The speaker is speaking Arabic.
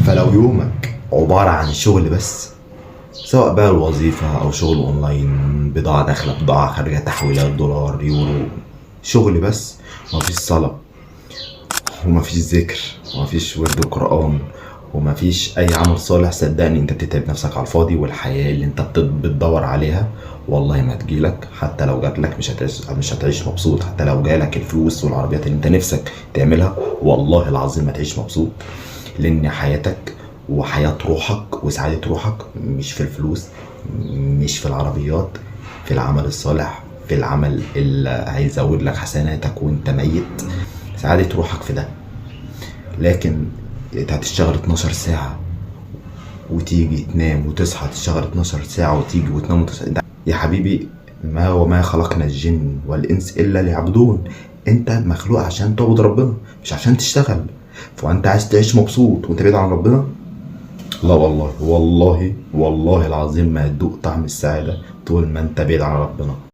فلو يومك عبارة عن شغل بس، سواء بقى الوظيفة أو شغل أونلاين، بضاعة داخلة بضاعة خارجة، تحويلات دولار يورو، شغل بس، مفيش صلاة ومفيش ذكر ومفيش ورد قرآن ومفيش أي عمل صالح، صدقني أنت بتتعب نفسك على الفاضي. والحياة اللي أنت بتدور عليها والله ما تجيلك. حتى لو جاتلك مش هتعيش مبسوط. حتى لو جالك الفلوس والعربيات اللي أنت نفسك تعملها، والله العظيم ما تعيش مبسوط. لأن حياتك وحياة روحك وسعادة روحك مش في الفلوس، مش في العربيات، في العمل الصالح، في العمل اللي هيزود لك حسناتك وانت ميت. سعادة روحك في ده. لكن انت هتشتغل 12 ساعة وتيجي تنام وتصحى، تشتغل 12 ساعة وتيجي وتنام يا حبيبي، ما وما خلقنا الجن والإنس إلا ليعبدون. انت مخلوق عشان تعبد ربنا، مش عشان تشتغل. فانت عايز تعيش مبسوط وانت بعيد عن ربنا؟ لا والله والله والله العظيم ما هتدوق طعم السعادة طول ما انت بعيد عن ربنا.